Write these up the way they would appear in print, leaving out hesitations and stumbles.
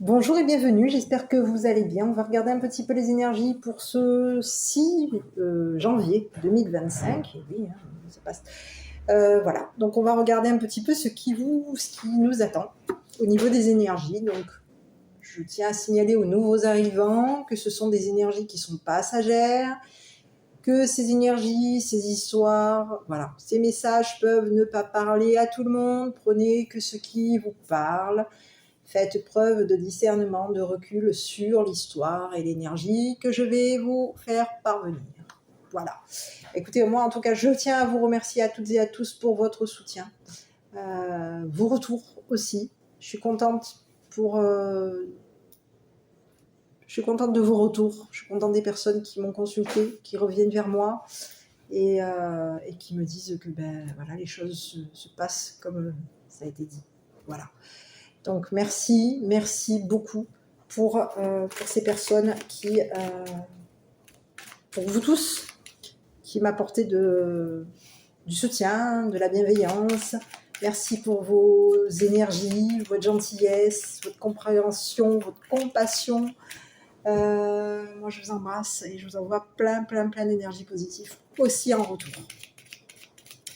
Bonjour et bienvenue, j'espère que vous allez bien. On va regarder un petit peu les énergies pour ce 6 janvier 2025. Et oui, hein, ça passe. Voilà, donc on va regarder un petit peu ce qui nous attend au niveau des énergies. Donc, je tiens à signaler aux nouveaux arrivants que ce sont des énergies qui sont passagères, que ces énergies, ces histoires, voilà, ces messages peuvent ne pas parler à tout le monde. Prenez que ce qui vous parle. Faites preuve de discernement, de recul sur l'histoire et l'énergie que je vais vous faire parvenir. Voilà. Écoutez, moi en tout cas, je tiens à vous remercier à toutes et à tous pour votre soutien. Vos retours aussi. Je suis contente je suis contente de vos retours. Je suis contente des personnes qui m'ont consulté, qui reviennent vers moi et qui me disent que voilà, les choses se passent comme ça a été dit. Voilà. Donc merci beaucoup pour ces personnes pour vous tous, qui m'apportez du soutien, de la bienveillance. Merci pour vos énergies, votre gentillesse, votre compréhension, votre compassion. Moi je vous embrasse et je vous envoie plein d'énergie positive aussi en retour.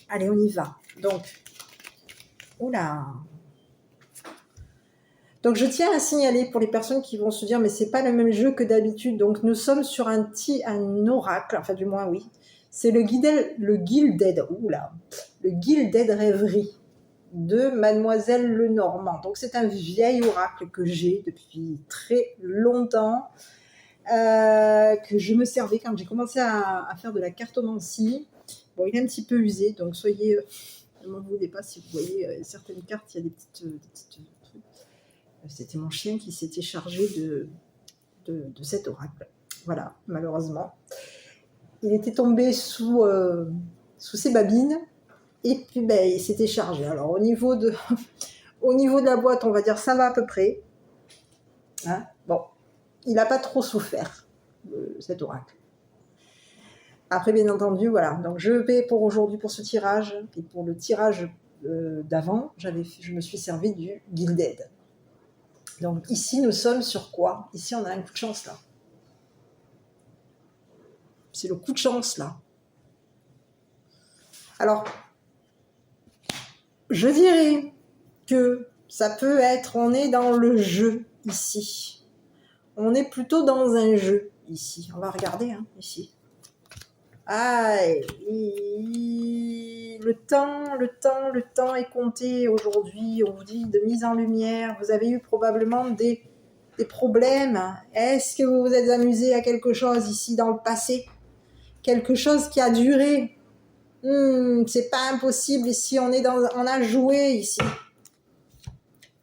Allez, on y va. Donc, Donc je tiens à signaler pour les personnes qui vont se dire mais c'est pas le même jeu que d'habitude. Donc nous sommes sur un oracle, enfin du moins oui. C'est le Gilded Rêverie de Mademoiselle Lenormand. Donc c'est un vieil oracle que j'ai depuis très longtemps, que je me servais quand j'ai commencé à faire de la cartomancie. Bon, il est un petit peu usé, donc soyez, ne m'en voulez pas si vous voyez certaines cartes, il y a des petites trucs. C'était mon chien qui s'était chargé de cet oracle. Voilà, malheureusement. Il était tombé sous ses babines et puis il s'était chargé. Alors au niveau de la boîte, on va dire ça va à peu près. Hein, bon, il n'a pas trop souffert, cet oracle. Après, bien entendu, voilà. Donc je vais pour aujourd'hui, pour ce tirage, et pour le tirage d'avant, je me suis servi du Gilded. Donc ici, nous sommes sur quoi? Ici, on a un coup de chance, là. C'est le coup de chance, là. Alors, je dirais que ça peut être, on est dans le jeu, ici. On est plutôt dans un jeu, ici. On va regarder, hein, ici. Ah, le temps est compté aujourd'hui. On vous dit de mise en lumière. Vous avez eu probablement des problèmes. Est-ce que vous vous êtes amusé à quelque chose ici dans le passé? Quelque chose qui a duré. C'est pas impossible. Ici, on a joué ici.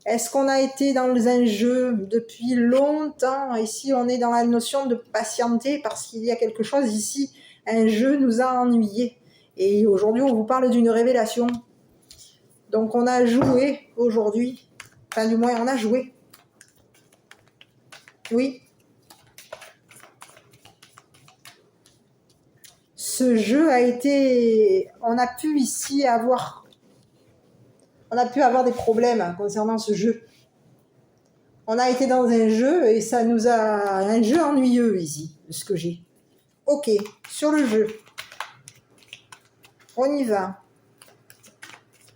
Est-ce qu'on a été dans un jeu depuis longtemps? Ici, on est dans la notion de patienter parce qu'il y a quelque chose ici. Un jeu nous a ennuyés. Et aujourd'hui, on vous parle d'une révélation. Donc, on a joué aujourd'hui. Enfin, du moins, on a joué. Oui. Ce jeu a été... On a pu ici avoir des problèmes concernant ce jeu. On a été dans un jeu et ça nous a... Un jeu ennuyeux ici, de ce que j'ai. Ok, sur le jeu. On y va.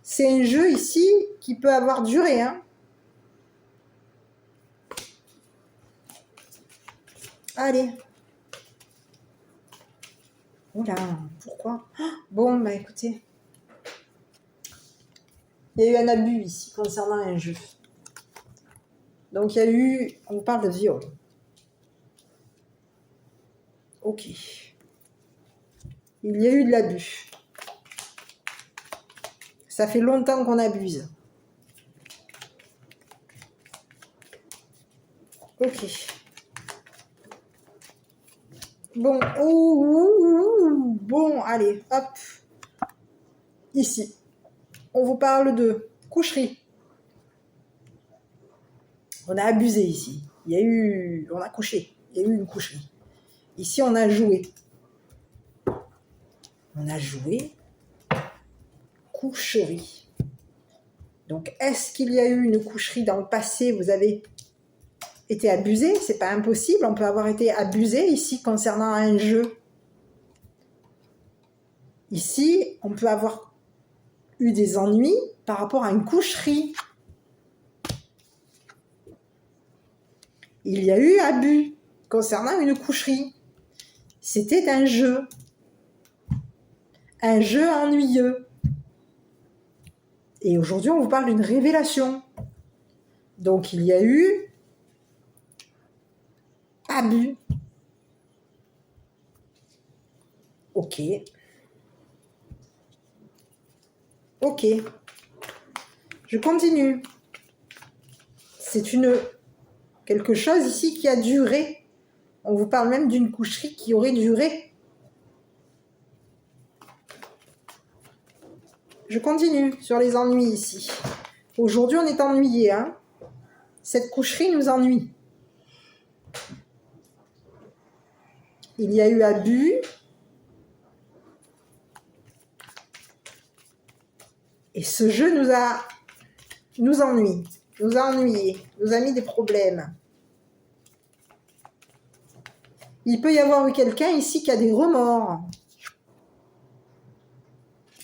C'est un jeu ici qui peut avoir duré, hein. Allez. Oula, pourquoi? Bon, écoutez. Il y a eu un abus ici concernant un jeu. Donc il y a eu, on parle de viol. Ok. Il y a eu de l'abus. Ça fait longtemps qu'on abuse. Ok. Bon, bon, allez, hop. Ici, on vous parle de coucherie. On a abusé ici. On a couché. Il y a eu une coucherie. Ici, on a joué. On a joué coucherie. Donc, est-ce qu'il y a eu une coucherie dans le passé? Vous avez été abusé, c'est pas impossible, on peut avoir été abusé ici concernant un jeu. Ici, on peut avoir eu des ennuis par rapport à une coucherie. Il y a eu abus concernant une coucherie. C'était un jeu ennuyeux. Et aujourd'hui, on vous parle d'une révélation. Donc, il y a eu abus. Ok. Ok. Je continue. C'est quelque chose ici qui a duré. On vous parle même d'une coucherie qui aurait duré. Je continue sur les ennuis ici. Aujourd'hui, on est ennuyé. Hein. Cette coucherie nous ennuie. Il y a eu abus. Et ce jeu nous ennuie, nous a ennuyés, nous a mis des problèmes. Il peut y avoir eu quelqu'un ici qui a des remords.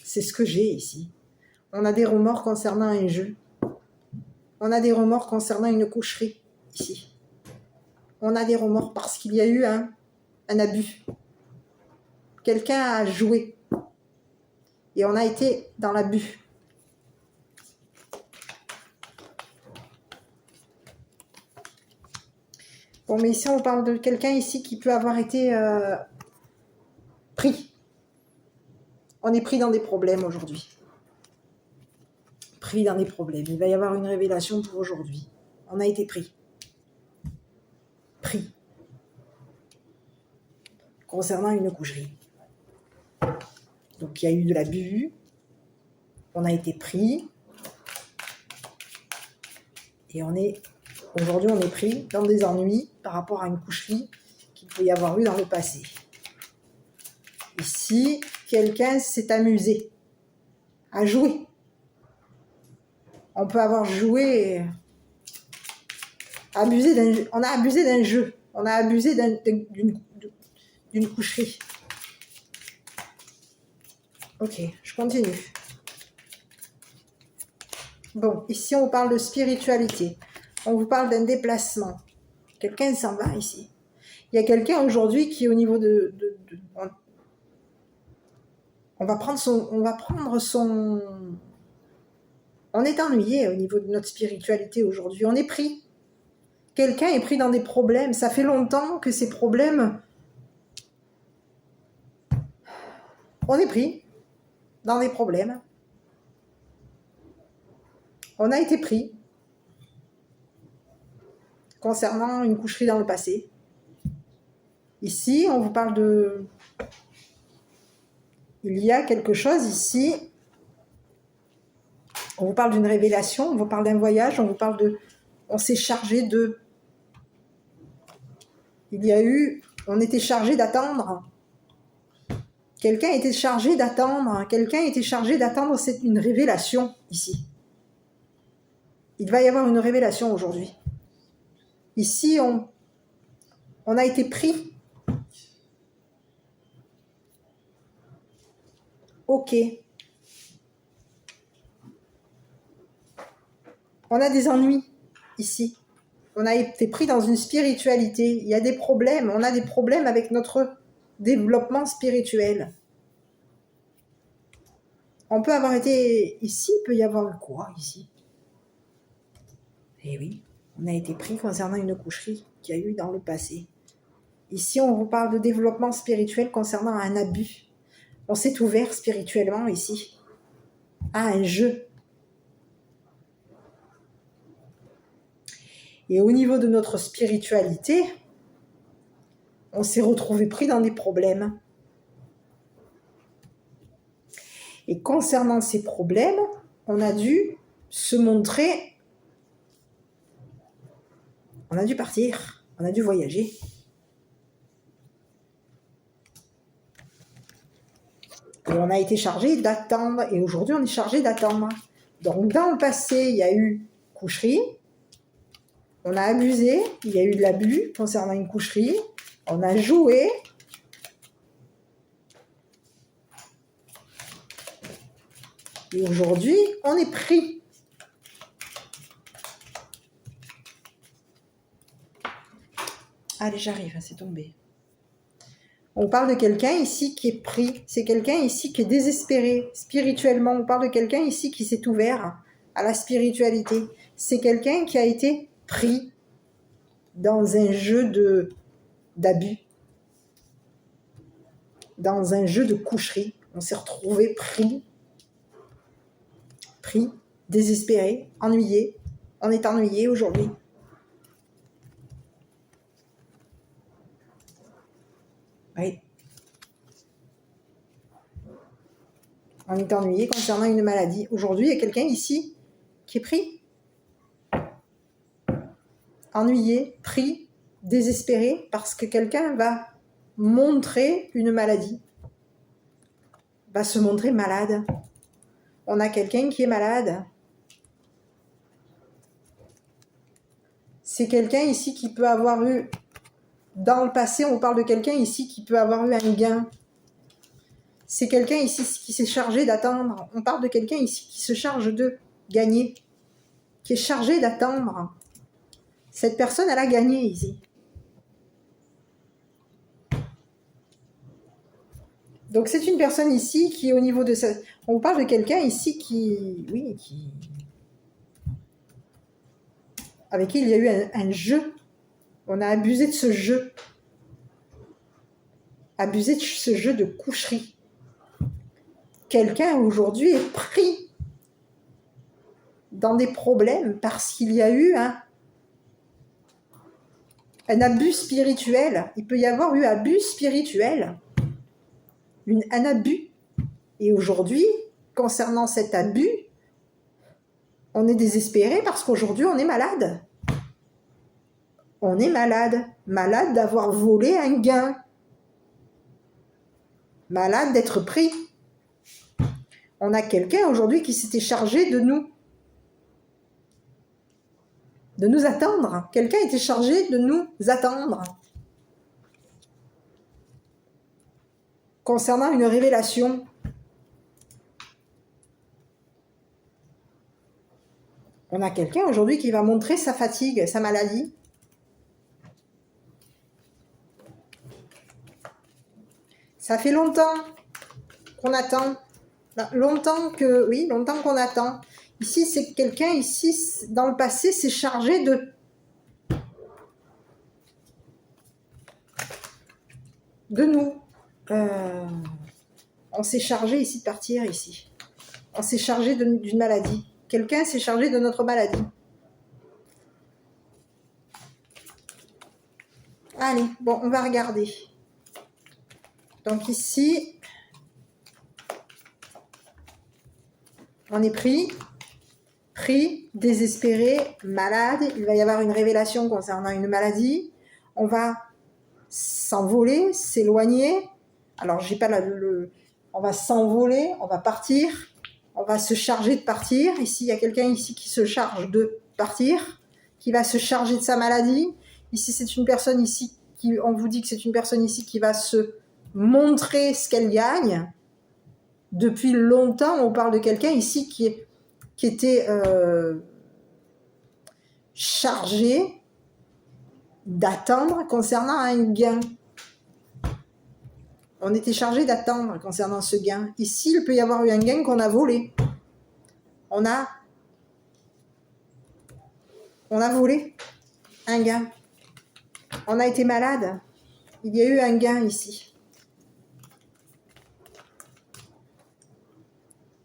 C'est ce que j'ai ici. On a des remords concernant un jeu. On a des remords concernant une coucherie, ici. On a des remords parce qu'il y a eu un abus. Quelqu'un a joué. Et on a été dans l'abus. Bon, mais ici, on parle de quelqu'un ici qui peut avoir été pris. On est pris dans des problèmes aujourd'hui. Pris dans des problèmes. Il va y avoir une révélation pour aujourd'hui. On a été pris. Pris. Concernant une coucherie. Donc, il y a eu de l'abus. On a été pris. Et aujourd'hui, on est pris dans des ennuis par rapport à une coucherie qu'il peut y avoir eu dans le passé. Ici, quelqu'un s'est amusé à jouer. On peut avoir joué, on a abusé d'un jeu, on a abusé d'une coucherie. Ok, je continue. Bon, ici on parle de spiritualité. On vous parle d'un déplacement. Quelqu'un s'en va ici. Il y a quelqu'un aujourd'hui qui est au niveau on va prendre son... On est ennuyé au niveau de notre spiritualité aujourd'hui. On est pris. Quelqu'un est pris dans des problèmes. Ça fait longtemps que ces problèmes... On est pris dans des problèmes. On a été pris concernant une coucherie dans le passé. Ici, on vous parle de... Il y a quelque chose ici. On vous parle d'une révélation, on vous parle d'un voyage, on vous parle de... On s'est chargé de... On était chargé d'attendre. Quelqu'un était chargé d'attendre. C'est une révélation ici. Il va y avoir une révélation aujourd'hui. Ici, on a été pris. Ok. On a des ennuis ici. On a été pris dans une spiritualité. Il y a des problèmes. On a des problèmes avec notre développement spirituel. On peut avoir été... Ici, il peut y avoir quoi ici? Eh oui, on a été pris concernant une coucherie qu'il y a eu dans le passé. Ici, on vous parle de développement spirituel concernant un abus. On s'est ouvert spirituellement ici à un jeu. Et au niveau de notre spiritualité, on s'est retrouvé pris dans des problèmes. Et concernant ces problèmes, on a dû se montrer, on a dû partir, on a dû voyager. Et on a été chargé d'attendre, et aujourd'hui on est chargé d'attendre. Donc dans le passé, il y a eu coucherie, On a abusé, il y a eu de l'abus concernant une coucherie, on a joué. Et aujourd'hui, on est pris. Allez, j'arrive, c'est tombé. On parle de quelqu'un ici qui est pris. C'est quelqu'un ici qui est désespéré spirituellement. On parle de quelqu'un ici qui s'est ouvert à la spiritualité. C'est quelqu'un qui a été pris dans un jeu d'abus, dans un jeu de coucherie. On s'est retrouvé pris, désespéré, ennuyé. On est ennuyé aujourd'hui. Oui. On est ennuyé concernant une maladie. Aujourd'hui, il y a quelqu'un ici qui est pris, ennuyé, pris, désespéré, parce que quelqu'un va montrer une maladie, va se montrer malade. On a quelqu'un qui est malade. C'est quelqu'un ici qui peut avoir eu, dans le passé, on parle de quelqu'un ici qui peut avoir eu un gain. C'est quelqu'un ici qui s'est chargé d'attendre. On parle de quelqu'un ici qui se charge de gagner, qui est chargé d'attendre. Cette personne, elle a gagné ici. Donc c'est une personne ici qui, au niveau de ça, on parle de quelqu'un ici avec qui il y a eu un jeu. On a abusé de ce jeu. Abusé de ce jeu de coucherie. Quelqu'un aujourd'hui est pris dans des problèmes parce qu'il y a eu un abus spirituel. Il peut y avoir eu abus spirituel. Un abus. Et aujourd'hui, concernant cet abus, on est désespéré parce qu'aujourd'hui, on est malade. On est malade. Malade d'avoir volé un gain. Malade d'être pris. On a quelqu'un aujourd'hui qui s'était chargé de nous attendre. Quelqu'un était chargé de nous attendre. Concernant une révélation. On a quelqu'un aujourd'hui qui va montrer sa fatigue, sa maladie. Ça fait longtemps qu'on attend. Longtemps qu'on attend. Ici, c'est quelqu'un, ici, dans le passé, s'est chargé de nous. On s'est chargé ici de partir, ici. On s'est chargé d'une maladie. Quelqu'un s'est chargé de notre maladie. Allez, bon, on va regarder. Donc ici, on est pris, désespéré, malade. Il va y avoir une révélation concernant une maladie. On va s'envoler, s'éloigner. Alors, j'ai pas on va s'envoler, on va partir. On va se charger de partir. Ici, il y a quelqu'un ici qui se charge de partir, qui va se charger de sa maladie. Ici, c'est une personne ici on vous dit que c'est une personne ici qui va se montrer ce qu'elle gagne. Depuis longtemps, on parle de quelqu'un ici qui était chargé d'attendre concernant un gain. On était chargé d'attendre concernant ce gain. Ici, il peut y avoir eu un gain qu'on a volé. On a volé un gain. On a été malade. Il y a eu un gain ici.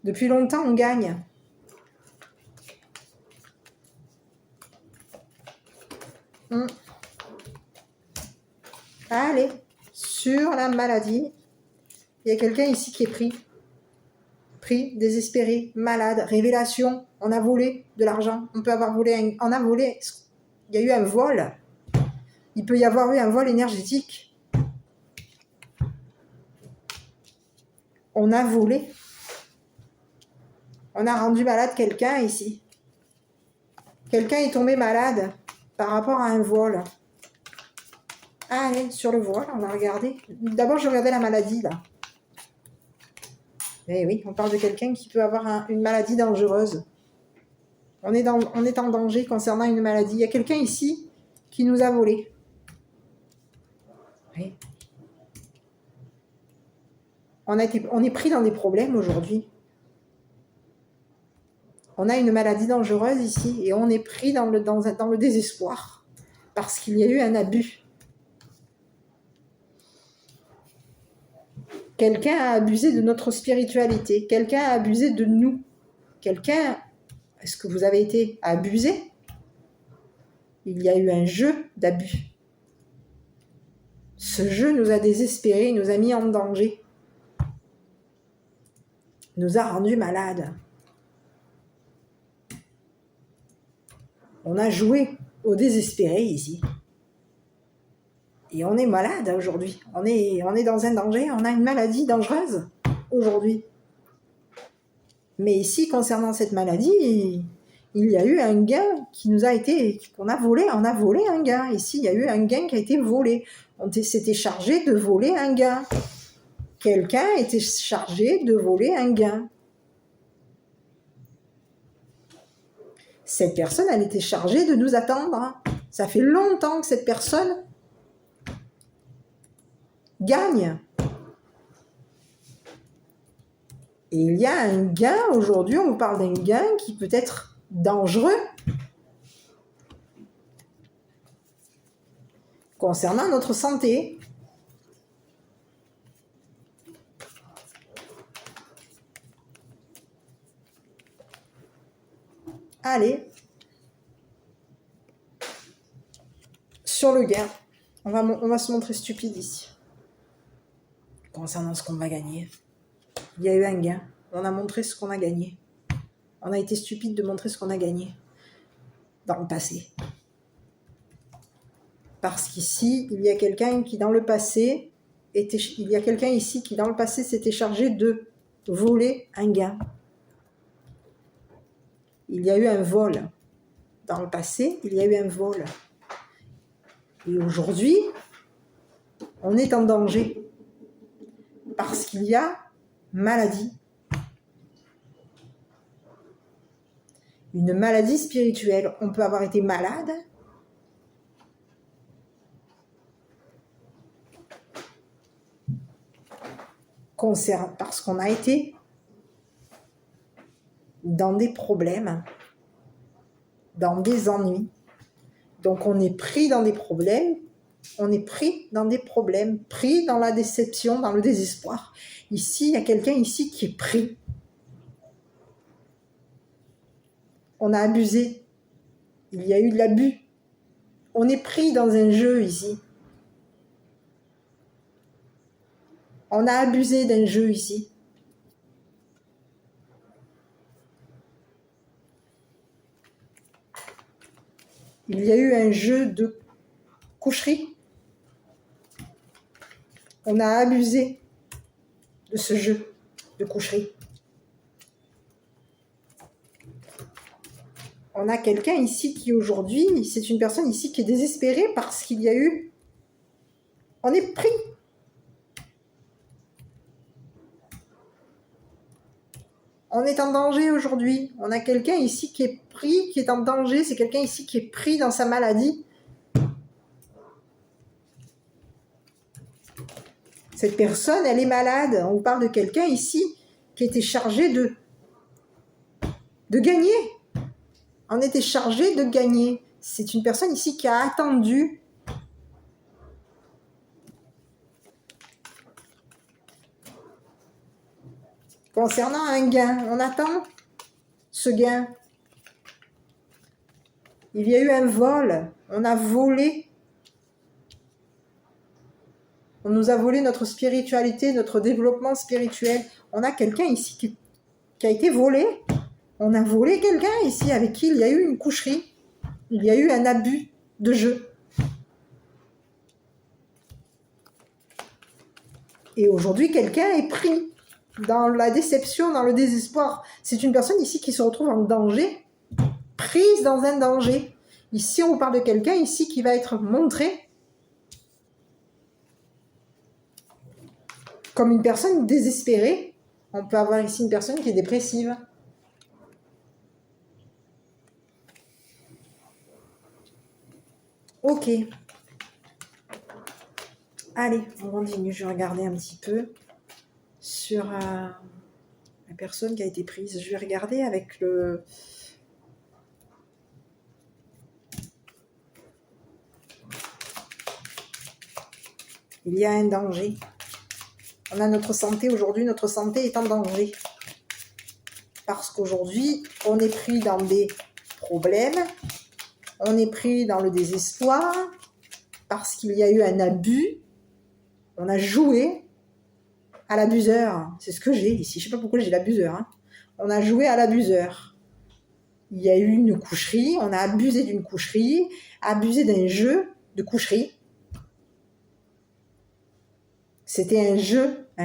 Depuis longtemps, on gagne. Allez, sur la maladie, il y a quelqu'un ici qui est pris, désespéré, malade, révélation. On a volé de l'argent. On peut avoir volé, on a volé. Il y a eu un vol. Il peut y avoir eu un vol énergétique. On a volé. On a rendu malade quelqu'un ici. Quelqu'un est tombé malade par rapport à un vol. Allez, sur le vol, on va regarder. D'abord, je regardais la maladie, là. Eh oui, on parle de quelqu'un qui peut avoir une maladie dangereuse. On est en danger concernant une maladie. Il y a quelqu'un ici qui nous a volé. Oui. On est pris dans des problèmes aujourd'hui. On a une maladie dangereuse ici et on est pris dans le désespoir parce qu'il y a eu un abus. Quelqu'un a abusé de notre spiritualité. Quelqu'un a abusé de nous. Est-ce que vous avez été abusé? Il y a eu un jeu d'abus. Ce jeu nous a désespérés, nous a mis en danger, nous a rendus malades. On a joué au désespéré ici. Et on est malade aujourd'hui. On est dans un danger, on a une maladie dangereuse aujourd'hui. Mais ici, concernant cette maladie, il y a eu un gain qu'on a volé. On a volé un gain. Ici, il y a eu un gain qui a été volé. On s'était chargé de voler un gain. Quelqu'un était chargé de voler un gain. Cette personne, elle était chargée de nous attendre. Ça fait longtemps que cette personne gagne. Et il y a un gain aujourd'hui, on vous parle d'un gain qui peut être dangereux concernant notre santé. Allez, sur le gain, on va se montrer stupide ici. Concernant ce qu'on va gagner. Il y a eu un gain. On a montré ce qu'on a gagné. On a été stupide de montrer ce qu'on a gagné dans le passé. Parce qu'ici, il y a quelqu'un qui dans le passé s'était chargé de voler un gain. Il y a eu un vol. Dans le passé, il y a eu un vol. Et aujourd'hui, on est en danger. Parce qu'il y a maladie. Une maladie spirituelle. On peut avoir été malade. Parce qu'on a été dans des problèmes, dans des ennuis. Donc on est pris dans des problèmes. Pris dans la déception, dans le désespoir. Ici, il y a quelqu'un ici qui est pris. On a abusé. Il y a eu de l'abus. On est pris dans un jeu ici. On a abusé d'un jeu ici. Il y a eu un jeu de coucherie. On a abusé de ce jeu de coucherie. On a quelqu'un ici qui aujourd'hui, c'est une personne ici qui est désespérée parce qu'il y a eu... On est pris. On est en danger aujourd'hui. On a quelqu'un ici qui est pris, qui est en danger. C'est quelqu'un ici qui est pris dans sa maladie. Cette personne, elle est malade. On vous parle de quelqu'un ici qui était chargé de gagner. On était chargé de gagner. C'est une personne ici qui a attendu. Concernant un gain, on attend ce gain. Il y a eu un vol. On a volé. On nous a volé notre spiritualité, notre développement spirituel. On a quelqu'un ici qui a été volé. On a volé quelqu'un ici avec qui il y a eu une coucherie. Il y a eu un abus de jeu. Et aujourd'hui, quelqu'un est pris dans la déception, dans le désespoir. C'est une personne ici qui se retrouve en danger, prise dans un danger. Ici, on vous parle de quelqu'un ici qui va être montré comme une personne désespérée. On peut avoir ici une personne qui est dépressive. Ok. Allez, on continue. Je vais regarder un petit peu sur la personne qui a été prise. Je vais regarder avec le... Il y a un danger. On a notre santé aujourd'hui. Notre santé est en danger. Parce qu'aujourd'hui, on est pris dans des problèmes. On est pris dans le désespoir. Parce qu'il y a eu un abus. On a joué à l'abuseur. C'est ce que j'ai ici. Je ne sais pas pourquoi j'ai l'abuseur. Hein. On a joué à l'abuseur. Il y a eu une coucherie. On a abusé d'une coucherie. Abusé d'un jeu de coucherie. C'était un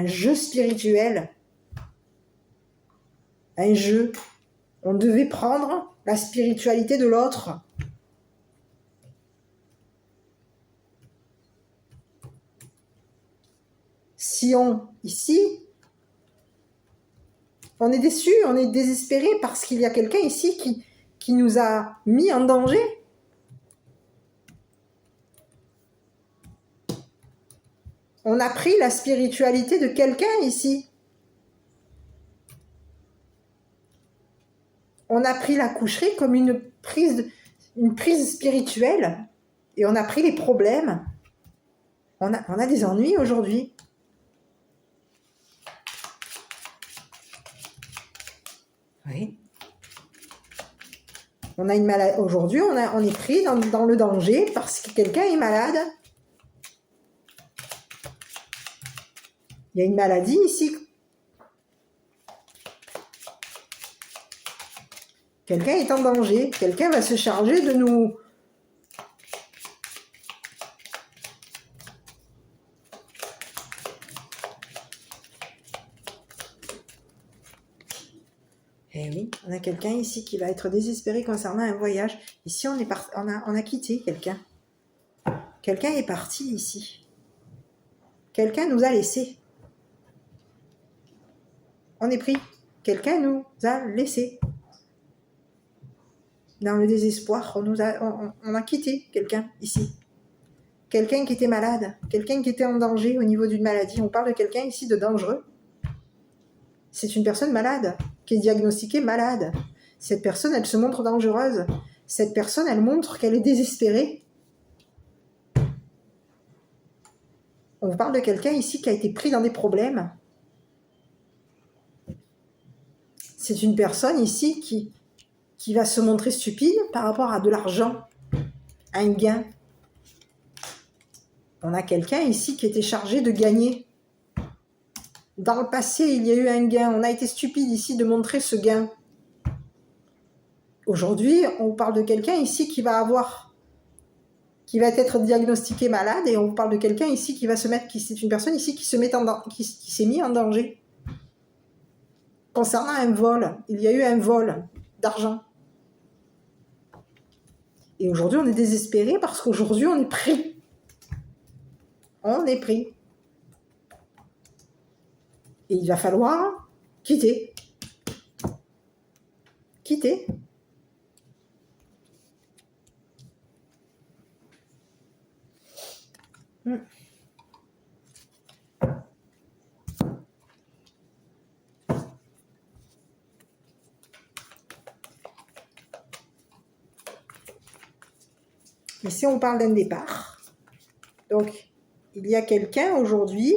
jeu spirituel. Un jeu. On devait prendre la spiritualité de l'autre. Si ici, on est déçu, on est désespéré parce qu'il y a quelqu'un ici qui nous a mis en danger. On a pris la spiritualité de quelqu'un ici. On a pris la coucherie comme une prise spirituelle et on a pris les problèmes. On a des ennuis aujourd'hui. Oui. On a une maladie. Aujourd'hui, on est pris dans le danger parce que quelqu'un est malade. Il y a une maladie ici. Quelqu'un est en danger. Quelqu'un va se charger de nous... Eh oui, on a quelqu'un ici qui va être désespéré concernant un voyage. Ici, on a quitté quelqu'un. Quelqu'un est parti ici. Quelqu'un nous a laissés. On est pris. Quelqu'un nous a laissés. Dans le désespoir, on a quitté quelqu'un ici. Quelqu'un qui était malade. Quelqu'un qui était en danger au niveau d'une maladie. On parle de quelqu'un ici de dangereux. C'est une personne malade, qui est diagnostiquée malade. Cette personne, elle se montre dangereuse. Cette personne, elle montre qu'elle est désespérée. On parle de quelqu'un ici qui a été pris dans des problèmes. C'est une personne ici qui va se montrer stupide par rapport à de l'argent, un gain. On a quelqu'un ici qui était chargé de gagner. Dans le passé, il y a eu un gain. On a été stupide ici de montrer ce gain. Aujourd'hui, on parle de quelqu'un ici qui va être diagnostiqué malade et on parle de quelqu'un ici c'est une personne ici qui s'est mis en danger. Concernant un vol, il y a eu un vol d'argent. Et aujourd'hui, on est désespéré parce qu'aujourd'hui, on est pris. On est pris. Et il va falloir quitter. Quitter. Ici, on parle d'un départ. Donc, il y a quelqu'un aujourd'hui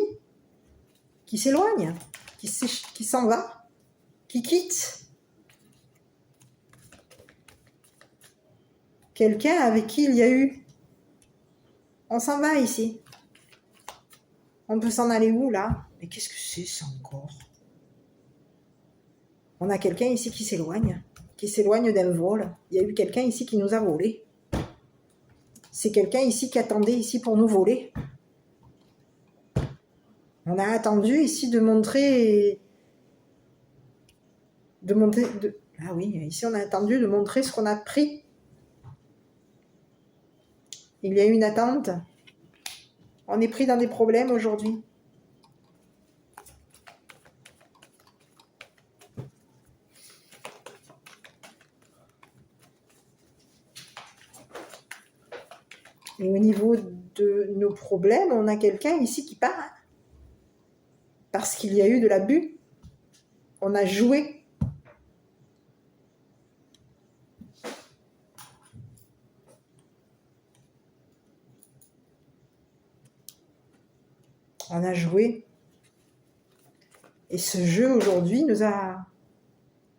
qui s'éloigne, qui s'en va, qui quitte. Quelqu'un avec qui il y a eu... On s'en va ici. On peut s'en aller où, là? Mais qu'est-ce que c'est, ça, encore? On a quelqu'un ici qui s'éloigne d'un vol. Il y a eu quelqu'un ici qui nous a volé. C'est quelqu'un ici qui attendait ici pour nous voler. On a attendu ici de montrer... Ah oui, ici on a attendu de montrer ce qu'on a pris. Il y a eu une attente. On est pris dans des problèmes aujourd'hui. Et au niveau de nos problèmes, on a quelqu'un ici qui part. Parce qu'il y a eu de l'abus. On a joué. On a joué. Et ce jeu aujourd'hui nous a...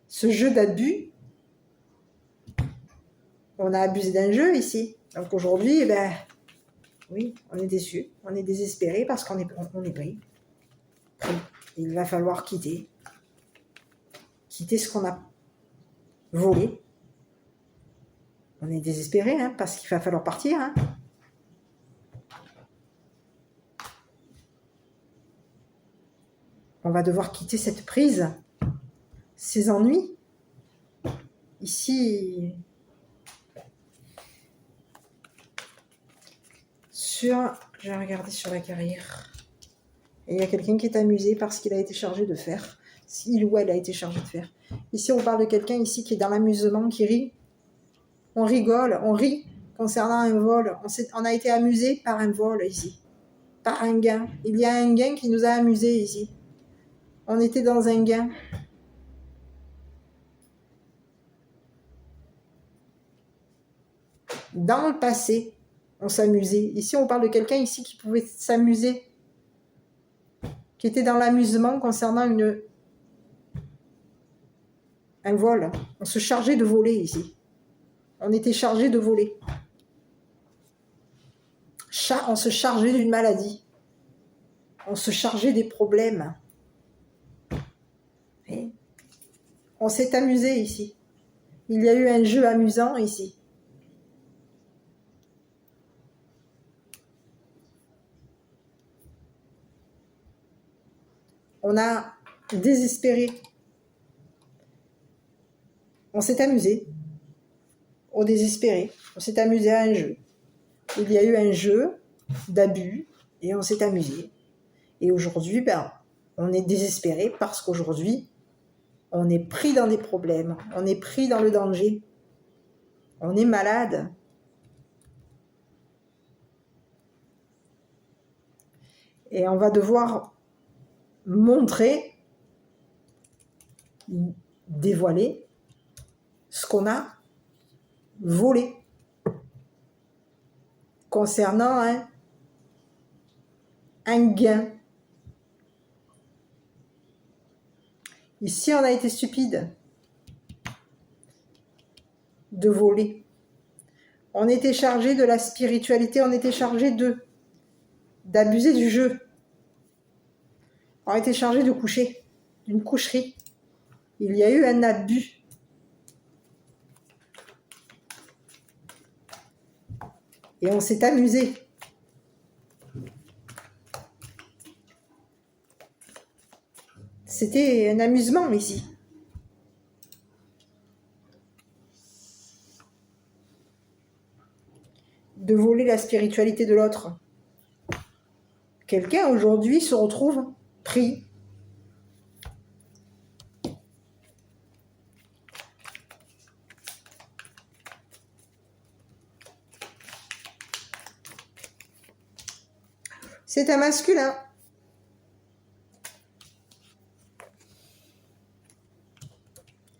Ce jeu d'abus, on a abusé d'un jeu ici. Donc aujourd'hui, ben, oui, on est déçu, on est désespéré parce qu'on est pris. Il va falloir quitter ce qu'on a volé. On est désespéré, hein, parce qu'il va falloir partir. Hein. On va devoir quitter cette prise, ces ennuis. Ici, je vais regarder sur la carrière. Et il y a quelqu'un qui est amusé parce qu'il a été chargé de faire. Il ou elle a été chargé de faire. Ici, on parle de quelqu'un ici qui est dans l'amusement, qui rit. On rigole, on rit concernant un vol. On a été amusé par un vol ici. Par un gain. Il y a un gain qui nous a amusés ici. On était dans un gain. Dans le passé, on s'amusait. Ici, on parle de quelqu'un ici qui pouvait s'amuser, qui était dans l'amusement concernant un vol. On se chargeait de voler ici. On était chargé de voler. On se chargeait d'une maladie. On se chargeait des problèmes. Et on s'est amusé ici. Il y a eu un jeu amusant ici. On a désespéré. On s'est amusé. Au désespéré. On s'est amusé à un jeu. Il y a eu un jeu d'abus et on s'est amusé. Et aujourd'hui, ben, on est désespéré parce qu'aujourd'hui, on est pris dans des problèmes. On est pris dans le danger. On est malade. Et on va devoir montrer, dévoiler ce qu'on a volé concernant un gain. Ici, on a été stupide de voler. On était chargé de la spiritualité, on était chargé d'abuser du jeu. On était chargé de coucher, d'une coucherie. Il y a eu un abus. Et on s'est amusé. C'était un amusement ici. De voler la spiritualité de l'autre. Quelqu'un aujourd'hui se retrouve pris. C'est un masculin.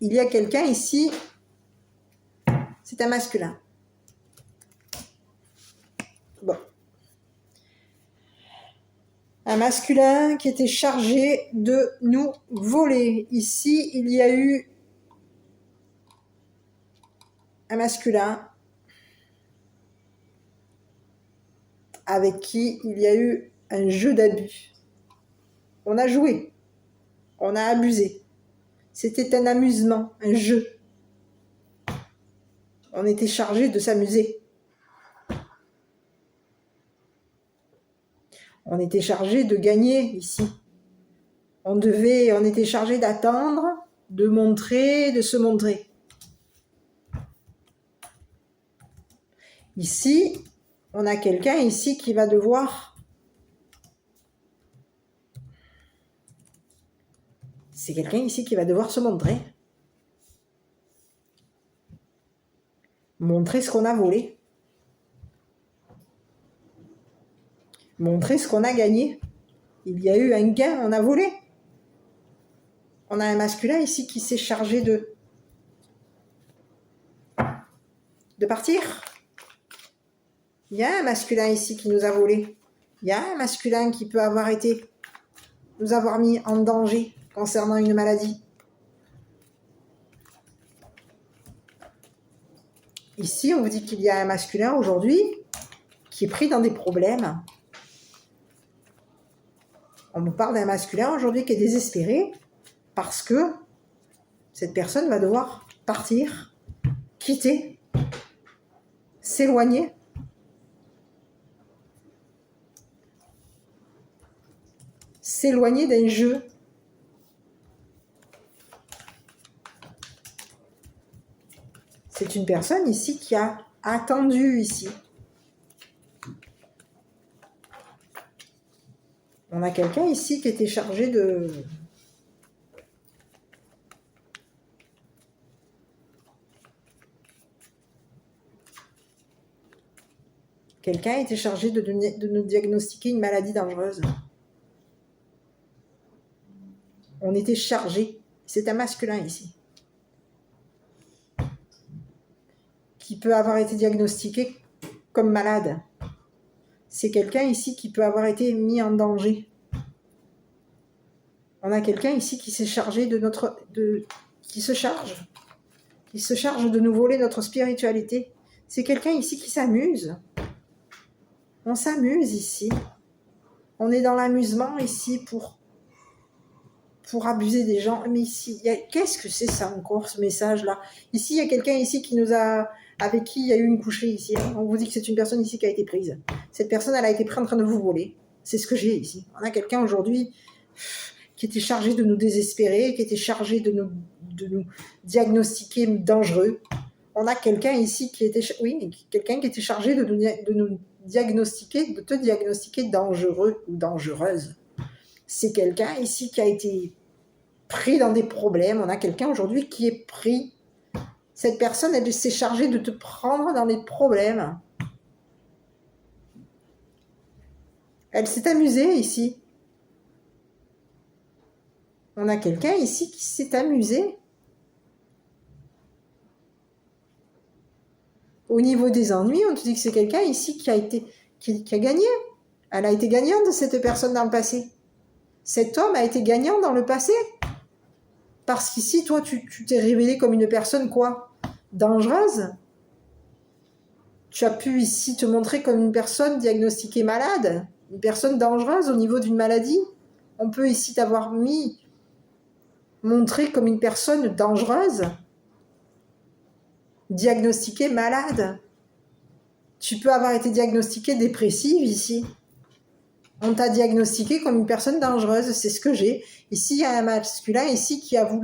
Il y a quelqu'un ici, c'est un masculin. Bon. Un masculin qui était chargé de nous voler. Ici, il y a eu un masculin avec qui il y a eu un jeu d'abus. On a joué, on a abusé. C'était un amusement, un jeu. On était chargé de s'amuser. On était chargé de gagner ici. On était chargé d'attendre, de montrer, de se montrer. Ici, On a quelqu'un ici qui va devoir... C'est quelqu'un ici qui va devoir se montrer. Montrer ce qu'on a volé. Montrer ce qu'on a gagné. Il y a eu un gain, on a volé. On a un masculin ici qui s'est chargé de partir. Il y a un masculin ici qui nous a volé. Il y a un masculin qui peut avoir été, nous avoir mis en danger concernant une maladie. Ici, on vous dit qu'il y a un masculin aujourd'hui qui est pris dans des problèmes. On vous parle d'un masculin aujourd'hui qui est désespéré parce que cette personne va devoir partir, quitter, s'éloigner. S'éloigner d'un jeu. C'est une personne ici qui a attendu ici. On a quelqu'un ici qui était chargé de... Quelqu'un était chargé de nous diagnostiquer une maladie dangereuse. On était chargé. C'est un masculin ici. Qui peut avoir été diagnostiqué comme malade. C'est quelqu'un ici qui peut avoir été mis en danger. On a quelqu'un ici qui s'est chargé qui se charge de nous voler notre spiritualité. C'est quelqu'un ici qui s'amuse. On s'amuse ici. On est dans l'amusement ici pour abuser des gens. Mais ici, qu'est-ce que c'est ça encore, ce message-là? Ici, il y a quelqu'un ici avec qui il y a eu une coucherie ici. On vous dit que c'est une personne ici qui a été prise. Cette personne, elle a été prise en train de vous voler. C'est ce que j'ai ici. On a quelqu'un aujourd'hui qui était chargé de nous désespérer, qui était chargé de nous diagnostiquer dangereux. On a quelqu'un ici qui était chargé de nous diagnostiquer, de te diagnostiquer dangereux ou dangereuse. C'est quelqu'un ici qui a été pris dans des problèmes. On a quelqu'un aujourd'hui qui est pris. Cette personne, elle s'est chargée de te prendre dans les problèmes. Elle s'est amusée ici. On a quelqu'un ici qui s'est amusé. Au niveau des ennuis, on te dit que c'est quelqu'un ici qui a gagné. Elle a été gagnante, cette personne, dans le passé. Cet homme a été gagnant dans le passé. Parce qu'ici, toi, tu t'es révélé comme une personne, quoi? Dangereuse. Tu as pu ici te montrer comme une personne diagnostiquée malade. Une personne dangereuse au niveau d'une maladie. On peut ici t'avoir montré comme une personne dangereuse. Diagnostiquée malade. Tu peux avoir été diagnostiquée dépressive ici. On t'a diagnostiqué comme une personne dangereuse, c'est ce que j'ai. Ici, il y a un masculin ici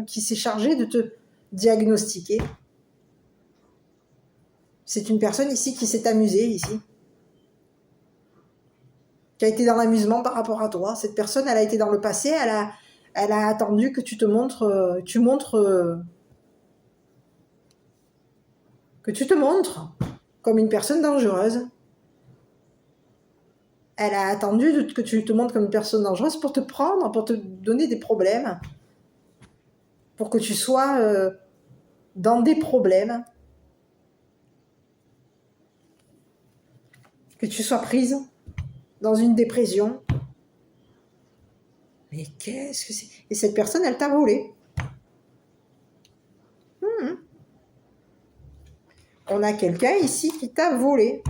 qui s'est chargé de te diagnostiquer. C'est une personne ici qui s'est amusée ici. Qui a été dans l'amusement par rapport à toi. Cette personne, elle a été dans le passé, elle a attendu que tu montres comme une personne dangereuse. Elle a attendu que tu te montres comme une personne dangereuse pour te prendre, pour te donner des problèmes. Pour que tu sois dans des problèmes. Que tu sois prise dans une dépression. Mais qu'est-ce que c'est? Et cette personne, elle t'a volé. On a quelqu'un ici qui t'a volé.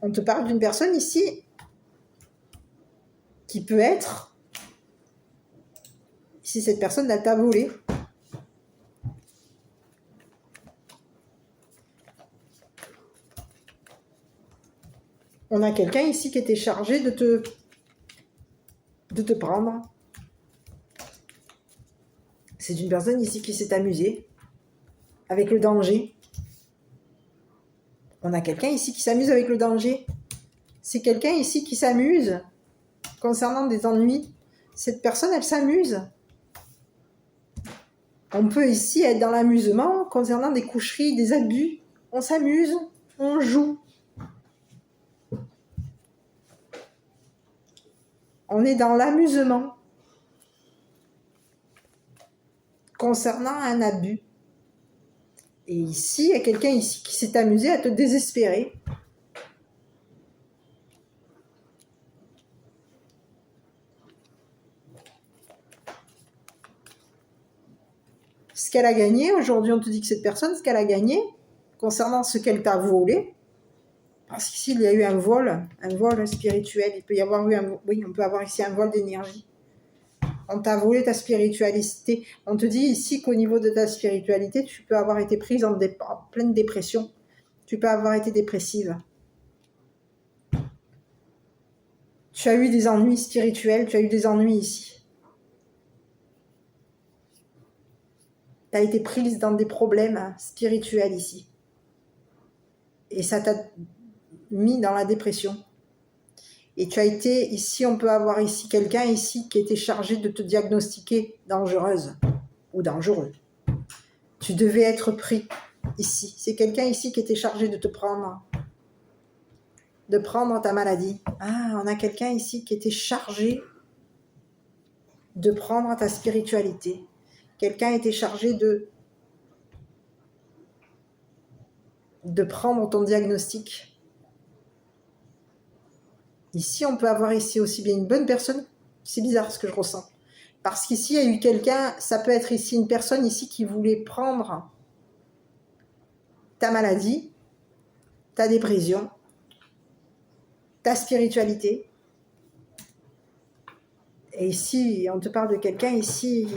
On te parle d'une personne ici qui peut être... Si cette personne, elle t'a volé. On a quelqu'un ici qui était chargé de te prendre. C'est une personne ici qui s'est amusée avec le danger. On a quelqu'un ici qui s'amuse avec le danger. C'est quelqu'un ici qui s'amuse concernant des ennuis. Cette personne, elle s'amuse. On peut ici être dans l'amusement concernant des coucheries, des abus. On s'amuse, on joue. On est dans l'amusement concernant un abus. Et ici, il y a quelqu'un ici qui s'est amusé à te désespérer. Ce qu'elle a gagné, aujourd'hui on te dit que cette personne, ce qu'elle a gagné, concernant ce qu'elle t'a volé, parce qu'ici il y a eu un vol spirituel, il peut y avoir eu oui, on peut avoir ici un vol d'énergie. On t'a volé ta spiritualité. On te dit ici qu'au niveau de ta spiritualité, tu peux avoir été prise en pleine dépression. Tu peux avoir été dépressive. Tu as eu des ennuis spirituels, tu as eu des ennuis ici. Tu as été prise dans des problèmes spirituels ici. Et ça t'a mis dans la dépression. Et tu as été, ici, on peut avoir ici quelqu'un ici qui était chargé de te diagnostiquer dangereuse ou dangereux. Tu devais être pris ici. C'est quelqu'un ici qui était chargé de te prendre, de prendre ta maladie. Ah, on a quelqu'un ici qui était chargé de prendre ta spiritualité. Quelqu'un était chargé de prendre ton diagnostic. Ici, on peut avoir ici aussi bien une bonne personne. C'est bizarre ce que je ressens. Parce qu'ici, il y a eu quelqu'un, ça peut être ici une personne ici qui voulait prendre ta maladie, ta dépression, ta spiritualité. Et ici, on te parle de quelqu'un ici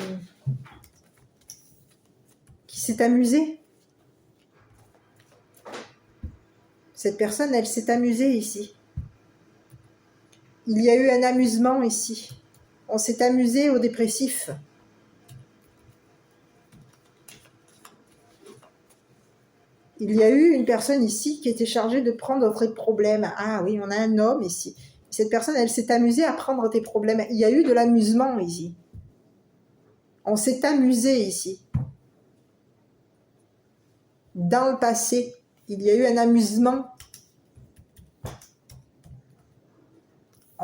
qui s'est amusé. Cette personne, elle s'est amusée ici. Il y a eu un amusement ici. On s'est amusé aux dépressifs. Il y a eu une personne ici qui était chargée de prendre tes problèmes. Ah oui, on a un homme ici. Cette personne, elle s'est amusée à prendre tes problèmes. Il y a eu de l'amusement ici. On s'est amusé ici. Dans le passé, il y a eu un amusement.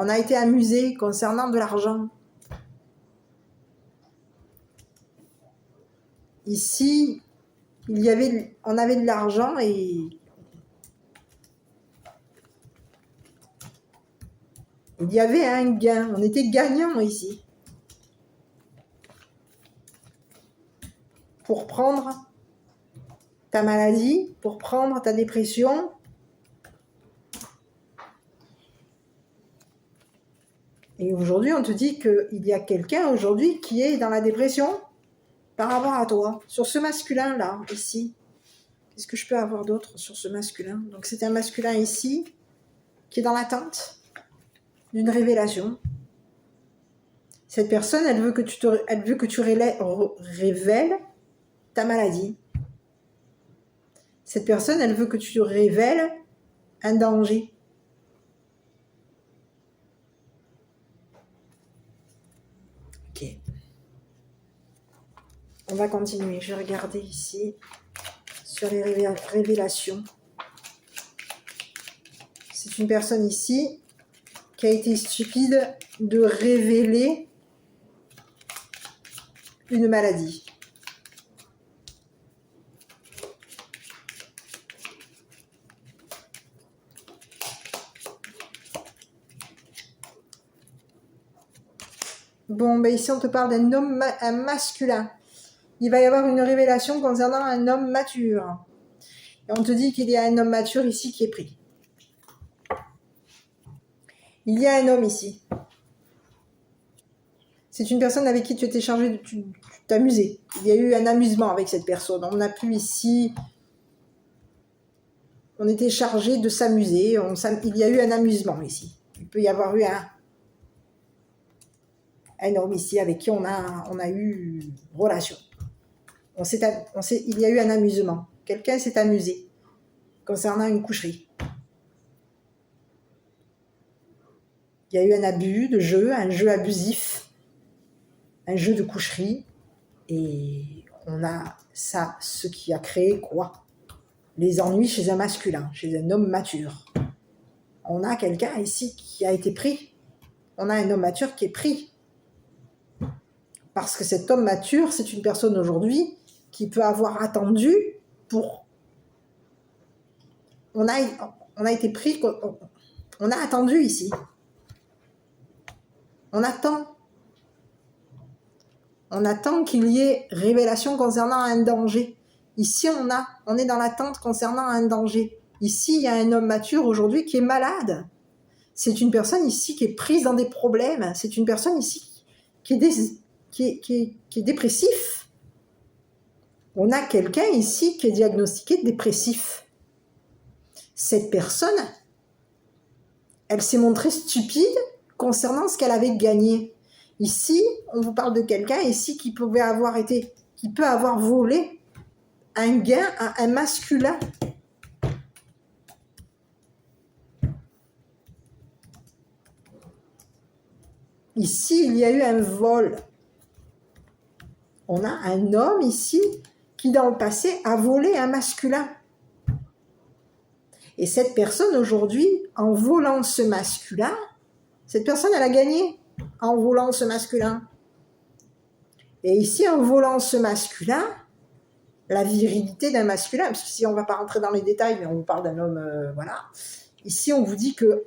On a été amusé concernant de l'argent. Ici, on avait de l'argent et il y avait un gain. On était gagnant ici. Pour prendre ta maladie, pour prendre ta dépression. Et aujourd'hui, on te dit qu'il y a quelqu'un aujourd'hui qui est dans la dépression par rapport à toi, sur ce masculin-là, ici. Qu'est-ce que je peux avoir d'autre sur ce masculin? Donc c'est un masculin ici qui est dans l'attente d'une révélation. Cette personne, elle veut que tu révèles ta maladie. Cette personne, elle veut que tu révèles un danger. Ok. On va continuer. Je vais regarder ici sur les révélations. C'est une personne ici qui a été stupide de révéler une maladie. Bon, ben ici on te parle d'un homme, un masculin. Il va y avoir une révélation concernant un homme mature. Et on te dit qu'il y a un homme mature ici qui est pris. Il y a un homme ici. C'est une personne avec qui tu étais chargé de t'amuser. Il y a eu un amusement avec cette personne. On a pu ici... On était chargé de s'amuser. Il y a eu un amusement ici. Il peut y avoir eu un homme ici avec qui on a eu relation. Il y a eu un amusement. Quelqu'un s'est amusé concernant une coucherie. Il y a eu un abus de jeu, un jeu abusif, un jeu de coucherie, et on a ça, ce qui a créé quoi? Les ennuis chez un masculin, chez un homme mature. On a quelqu'un ici qui a été pris. On a un homme mature qui est pris. Parce que cet homme mature, c'est une personne aujourd'hui qui peut avoir attendu pour... On a été pris, on a attendu ici. On attend. On attend qu'il y ait révélation concernant un danger. Ici, on est dans l'attente concernant un danger. Ici, il y a un homme mature aujourd'hui qui est malade. C'est une personne ici qui est prise dans des problèmes. C'est une personne ici qui est dépressif. On a quelqu'un ici qui est diagnostiqué dépressif. Cette personne, elle s'est montrée stupide concernant ce qu'elle avait gagné. Ici, on vous parle de quelqu'un ici qui peut avoir volé un gain à un masculin. Ici, il y a eu un vol. On a un homme ici qui, dans le passé, a volé un masculin. Et cette personne, aujourd'hui, en volant ce masculin, cette personne, elle a gagné en volant ce masculin. Et ici, en volant ce masculin, la virilité d'un masculin, parce que si on ne va pas rentrer dans les détails, mais on vous parle d'un homme, voilà. Ici, on vous dit que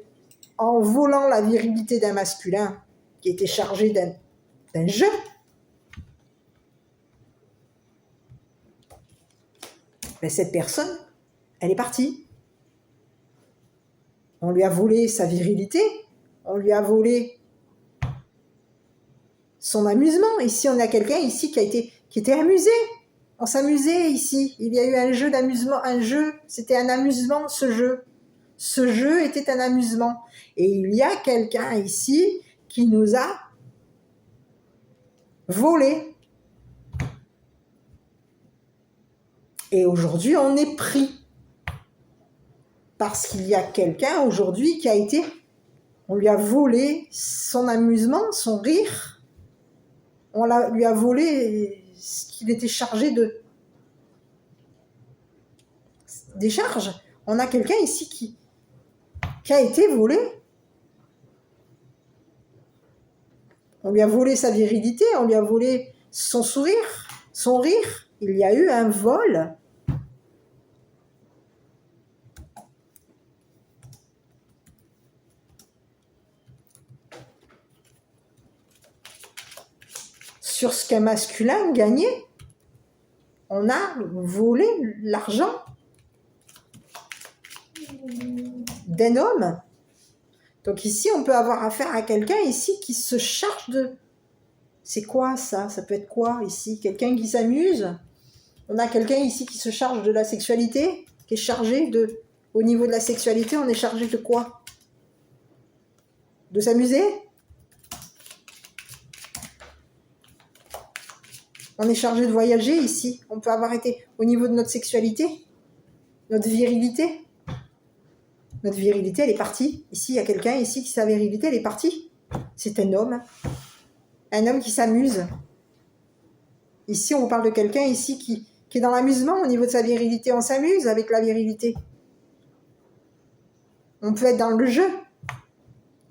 en volant la virilité d'un masculin qui était chargé d'un jeu, ben cette personne, elle est partie. On lui a volé sa virilité, on lui a volé son amusement. Ici, on a quelqu'un ici qui était amusé. On s'amusait ici. Il y a eu un jeu d'amusement, c'était un amusement, ce jeu. Ce jeu était un amusement. Et il y a quelqu'un ici qui nous a volé. Et aujourd'hui, on est pris. Parce qu'il y a quelqu'un aujourd'hui on lui a volé son amusement, son rire. Lui a volé ce qu'il était chargé des charges. On a quelqu'un ici qui a été volé. On lui a volé sa virilité, on lui a volé son sourire, son rire. Il y a eu un vol. Sur ce qu'un masculin gagnait, on a volé l'argent d'un homme. Donc ici, on peut avoir affaire à quelqu'un ici qui se charge de... C'est quoi ça? Ça peut être quoi ici? Quelqu'un qui s'amuse? On a quelqu'un ici qui se charge de la sexualité, qui est chargé de... Au niveau de la sexualité, on est chargé de quoi? De s'amuser? On est chargé de voyager ici. On peut avoir été au niveau de notre sexualité, notre virilité. Notre virilité, elle est partie. Ici, il y a quelqu'un ici qui sa virilité, elle est partie. C'est un homme. Un homme qui s'amuse. Ici, on vous parle de quelqu'un ici qui est dans l'amusement au niveau de sa virilité. On s'amuse avec la virilité. On peut être dans le jeu.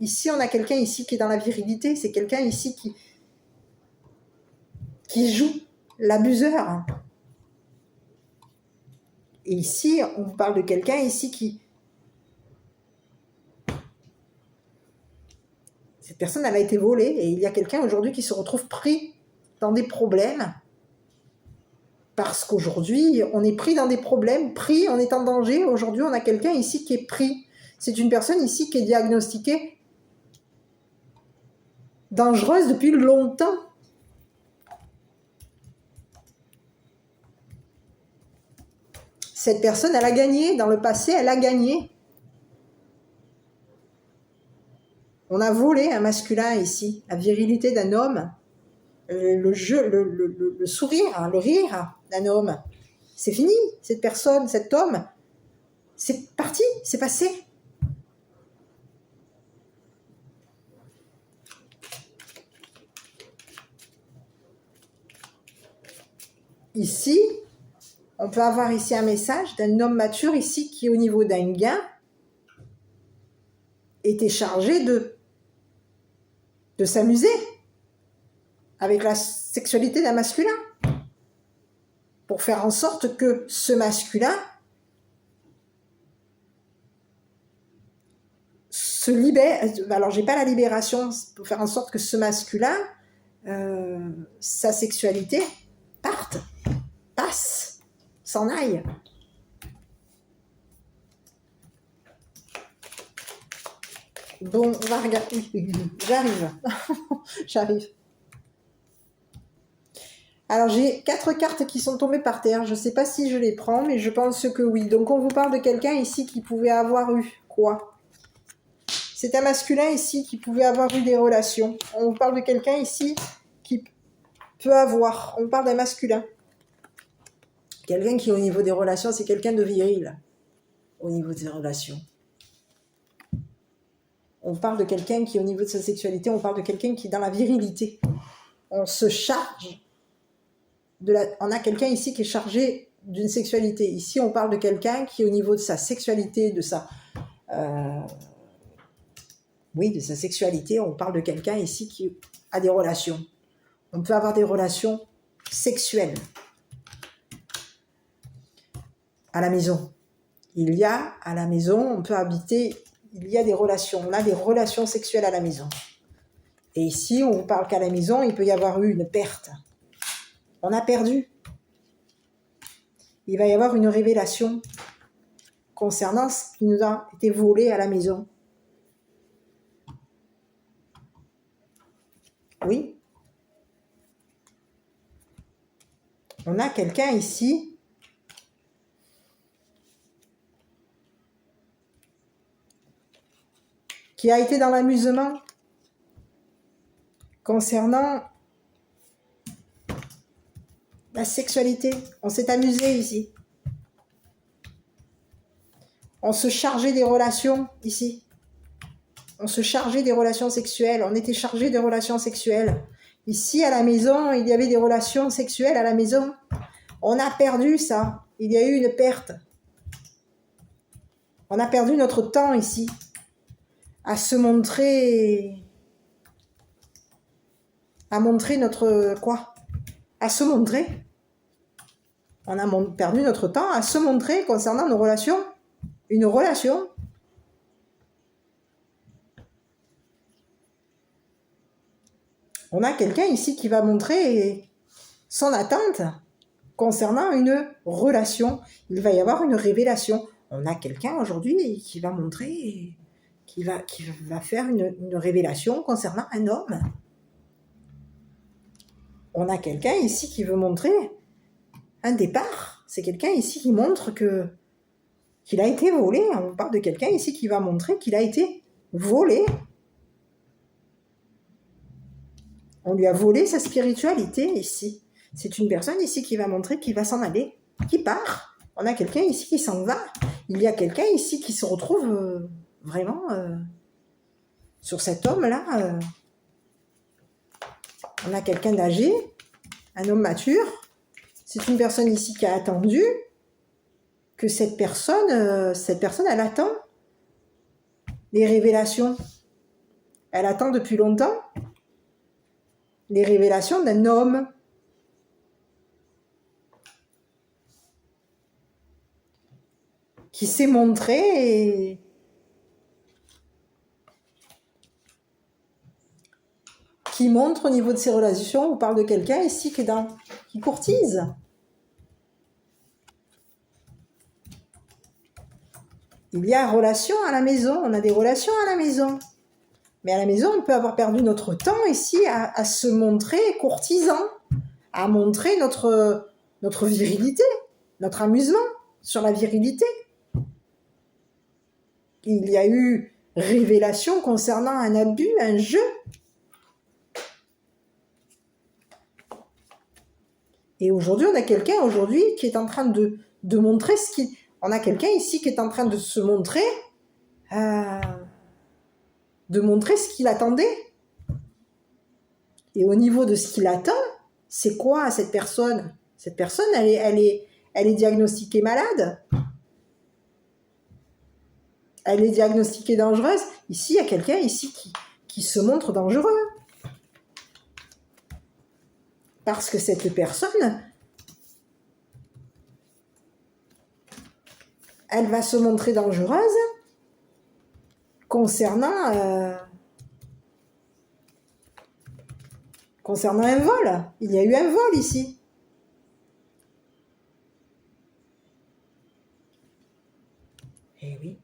Ici, on a quelqu'un ici qui est dans la virilité. C'est quelqu'un ici qui joue l'abuseur. Et ici, on vous parle de quelqu'un ici qui... Cette personne, elle a été volée et il y a quelqu'un aujourd'hui qui se retrouve pris dans des problèmes parce qu'aujourd'hui, on est pris dans des problèmes, pris, on est en danger. Aujourd'hui, on a quelqu'un ici qui est pris. C'est une personne ici qui est diagnostiquée dangereuse depuis longtemps. Cette personne, elle a gagné. Dans le passé, elle a gagné. On a volé un masculin ici, la virilité d'un homme, le jeu, le sourire, le rire d'un homme. C'est fini, cette personne, cet homme, C'est parti, c'est passé. Ici, on peut avoir ici un message d'un homme mature ici qui, au niveau d'un gain, était chargé de s'amuser avec la sexualité d'un masculin pour faire en sorte que ce masculin se libère. Alors, j'ai pas la libération pour faire en sorte que ce masculin, sa sexualité passe, s'en aille. Bon, on va regarder. J'arrive. Alors, j'ai 4 cartes qui sont tombées par terre. Je ne sais pas si je les prends, mais je pense que oui. Donc, on vous parle de quelqu'un ici qui pouvait avoir eu quoi? C'est un masculin ici qui pouvait avoir eu des relations. On vous parle de quelqu'un ici qui peut avoir. On parle d'un masculin. Quelqu'un qui, au niveau des relations, c'est quelqu'un de viril. Au niveau des relations. On parle de quelqu'un qui, au niveau de sa sexualité, on parle de quelqu'un qui est dans la virilité. On se charge. On a quelqu'un ici qui est chargé d'une sexualité. Ici, on parle de quelqu'un qui, au niveau de sa sexualité, de sa sexualité, on parle de quelqu'un ici qui a des relations. On peut avoir des relations sexuelles à la maison. À la maison, on peut habiter, il y a des relations. On a des relations sexuelles à la maison. Et ici, on vous parle qu'à la maison, il peut y avoir eu une perte. On a perdu. Il va y avoir une révélation concernant ce qui nous a été volé à la maison. Oui. On a quelqu'un ici qui a été dans l'amusement concernant la sexualité. On s'est amusé ici. On se chargeait des relations ici. On se chargeait des relations sexuelles. On était chargé des relations sexuelles. Ici, à la maison, il y avait des relations sexuelles à la maison. On a perdu ça. Il y a eu une perte. On a perdu notre temps ici à se montrer, à montrer notre quoi? À se montrer. On a perdu notre temps à se montrer concernant nos relations. Une relation. On a quelqu'un ici qui va montrer son attente concernant une relation. Il va y avoir une révélation. On a quelqu'un aujourd'hui qui va montrer, qui va faire une révélation concernant un homme. On a quelqu'un ici qui veut montrer un départ. C'est quelqu'un ici qui montre qu'il a été volé. On parle de quelqu'un ici qui va montrer qu'il a été volé. On lui a volé sa spiritualité ici. C'est une personne ici qui va montrer qu'il va s'en aller, qui part. On a quelqu'un ici qui s'en va. Il y a quelqu'un ici qui se retrouve vraiment sur cet homme-là. On a quelqu'un d'âgé, un homme mature. C'est une personne ici qui a attendu que cette personne, elle attend les révélations. Elle attend depuis longtemps les révélations d'un homme. Qui s'est montré et qui montre au niveau de ses relations. On parle de quelqu'un ici qui courtise. Il y a relation à la maison, on a des relations à la maison. Mais à la maison, on peut avoir perdu notre temps ici à se montrer courtisan, à montrer notre virilité, notre amusement sur la virilité. Il y a eu révélation concernant un abus, un jeu. Et aujourd'hui, on a quelqu'un qui est en train de montrer ce qu'il... On a quelqu'un ici qui est en train de se montrer, de montrer ce qu'il attendait. Et au niveau de ce qu'il attend, c'est quoi cette personne? Cette personne, elle est diagnostiquée malade. Elle est diagnostiquée dangereuse. Ici, il y a quelqu'un ici qui se montre dangereux. Parce que cette personne, elle va se montrer dangereuse concernant un vol. Il y a eu un vol ici. Eh oui.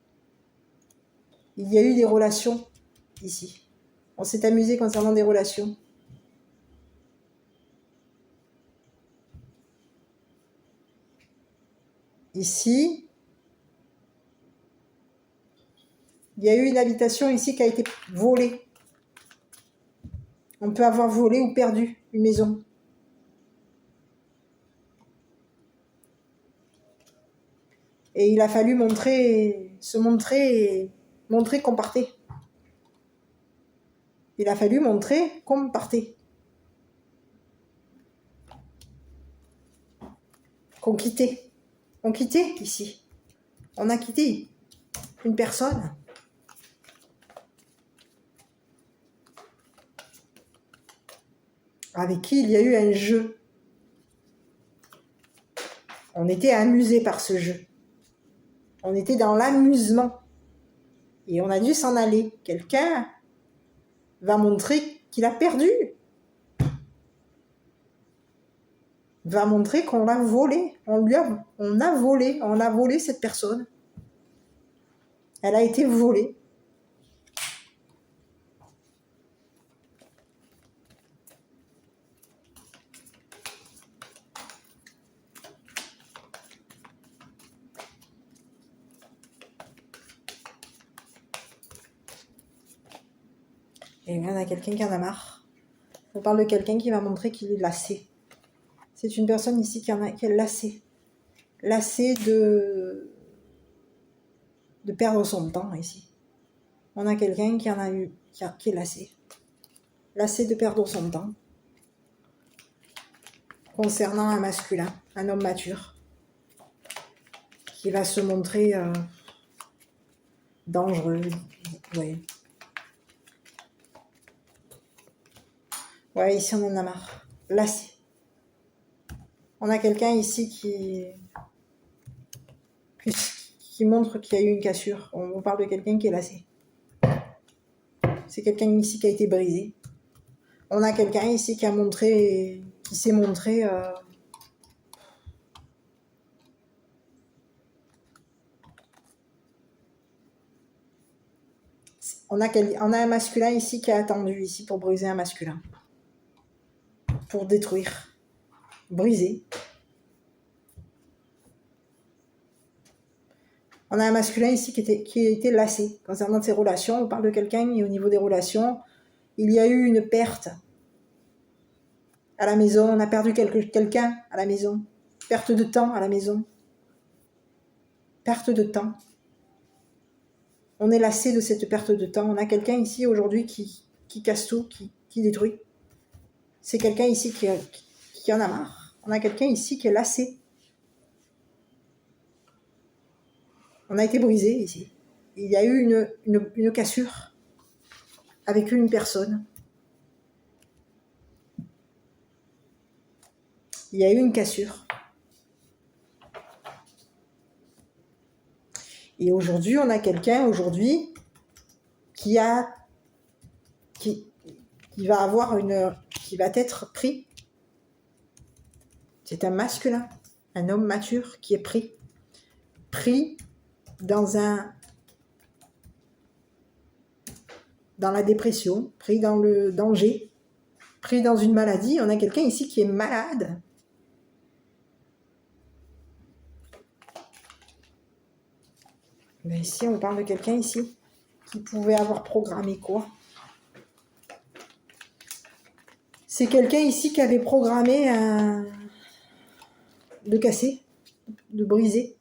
Il y a eu des relations ici. On s'est amusé concernant des relations. Ici, il y a eu une habitation ici qui a été volée. On peut avoir volé ou perdu une maison. Et il a fallu montrer qu'on partait. Il a fallu montrer qu'on partait. Qu'on quittait. On quittait ici. On a quitté une personne. Avec qui il y a eu un jeu. On était amusé par ce jeu. On était dans l'amusement. Et on a dû s'en aller. Quelqu'un va montrer qu'il a perdu. Va montrer qu'on l'a volé. On a volé cette personne. Elle a été volée. Et bien, on a quelqu'un qui en a marre. On parle de quelqu'un qui va montrer qu'il est lassé. C'est une personne ici qui est lassée. Lassée de perdre son temps ici. On a quelqu'un qui est lassé. Lassé de perdre son temps. Concernant un masculin, un homme mature. Qui va se montrer dangereux. Ouais. Ouais, ici on en a marre. Lassé. On a quelqu'un ici qui montre qu'il y a eu une cassure. On parle de quelqu'un qui est lassé. C'est quelqu'un ici qui a été brisé. On a quelqu'un ici qui s'est montré on a un masculin ici qui a attendu ici pour briser un masculin. Pour détruire. Briser. On a un masculin ici qui a été lassé. Concernant ses relations, on parle de quelqu'un et au niveau des relations, il y a eu une perte. À la maison, on a perdu quelqu'un à la maison. Perte de temps à la maison. Perte de temps. On est lassé de cette perte de temps. On a quelqu'un ici aujourd'hui qui casse tout, qui détruit. C'est quelqu'un ici qui en a marre. On a quelqu'un ici qui est lassé. On a été brisé ici. Il y a eu une cassure avec une personne. Il y a eu une cassure. Et aujourd'hui, on a quelqu'un qui va être pris. C'est un masculin, un homme mature qui est pris dans la dépression, pris dans le danger, pris dans une maladie. On a quelqu'un ici qui est malade. Mais ici, on parle de quelqu'un ici qui pouvait avoir programmé quoi? C'est quelqu'un ici qui avait programmé de casser, de briser.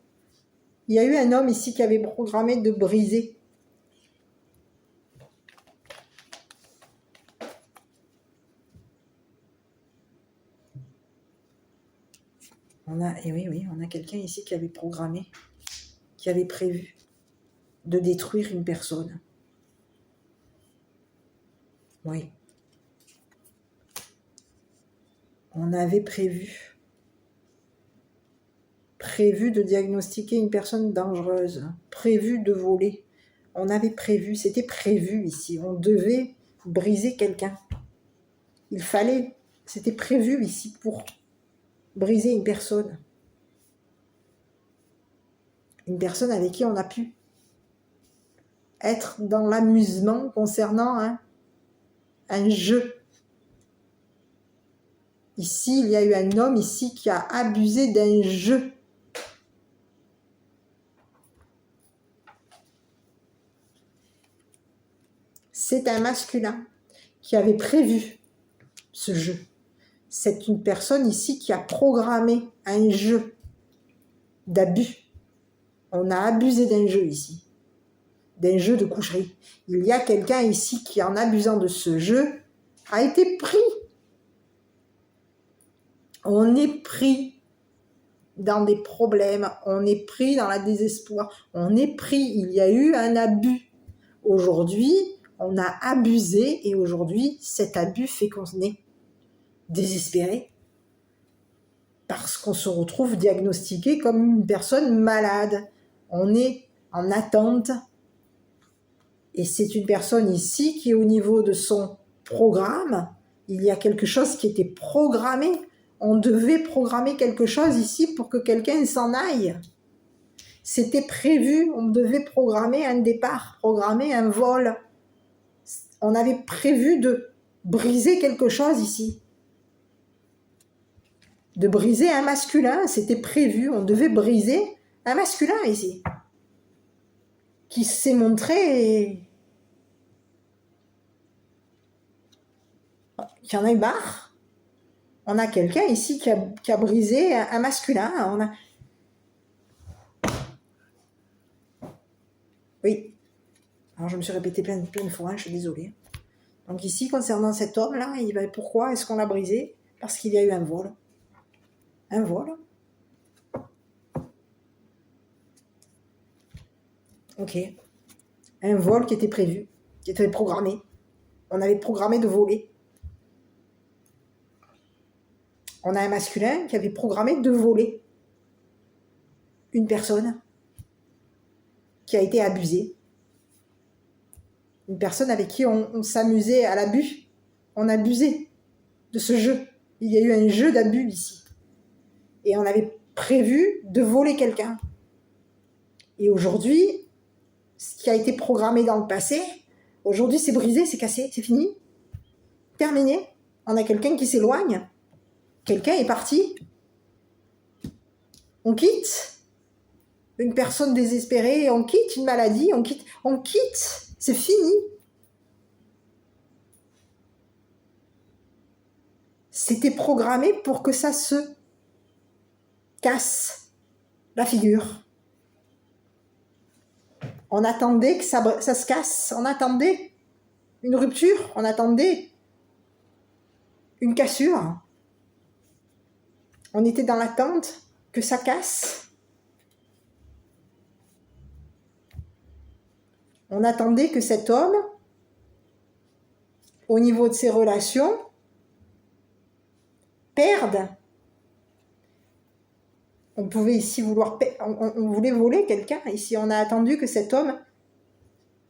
Il y a eu un homme ici qui avait programmé de briser. Et oui, on a quelqu'un ici qui avait programmé, qui avait prévu de détruire une personne. Oui. On avait prévu de diagnostiquer une personne dangereuse, prévu de voler. On avait prévu, c'était prévu ici. On devait briser quelqu'un. Il fallait, c'était prévu ici pour briser une personne. Une personne avec qui on a pu être dans l'amusement concernant un jeu. Ici, il y a eu un homme ici qui a abusé d'un jeu. C'est un masculin qui avait prévu ce jeu. C'est une personne ici qui a programmé un jeu d'abus. On a abusé d'un jeu ici, d'un jeu de coucherie. Il y a quelqu'un ici qui, en abusant de ce jeu, a été pris. On est pris dans des problèmes, on est pris dans la désespoir, on est pris, il y a eu un abus. Aujourd'hui, on a abusé et aujourd'hui, cet abus fait qu'on est désespéré parce qu'on se retrouve diagnostiqué comme une personne malade. On est en attente et c'est une personne ici qui, au niveau de son programme, il y a quelque chose qui était programmé. On devait programmer quelque chose ici pour que quelqu'un s'en aille. C'était prévu, on devait programmer un départ, programmer un vol. On avait prévu de briser quelque chose ici. De briser un masculin, c'était prévu, on devait briser un masculin ici. Qui s'est montré... Il y en a eu marre. On a quelqu'un ici qui a brisé un masculin. Oui. Alors je me suis répétée plein de fois, je suis désolée. Donc ici, concernant cet homme-là, pourquoi est-ce qu'on l'a brisé? Parce qu'il y a eu un vol. Un vol. Ok. Un vol qui était prévu, qui était programmé. On avait programmé de voler. On a un masculin qui avait programmé de voler une personne qui a été abusée. Une personne avec qui on s'amusait à l'abus. On abusait de ce jeu. Il y a eu un jeu d'abus ici. Et on avait prévu de voler quelqu'un. Et aujourd'hui, ce qui a été programmé dans le passé, aujourd'hui c'est brisé, c'est cassé, c'est fini. Terminé. On a quelqu'un qui s'éloigne. Quelqu'un est parti. On quitte une personne désespérée, on quitte une maladie, on quitte. C'est fini. C'était programmé pour que ça se casse la figure. On attendait que ça se casse, on attendait une rupture, on attendait une cassure. On était dans l'attente que ça casse. On attendait que cet homme, au niveau de ses relations, perde. On pouvait ici on voulait voler quelqu'un. Ici, on a attendu que cet homme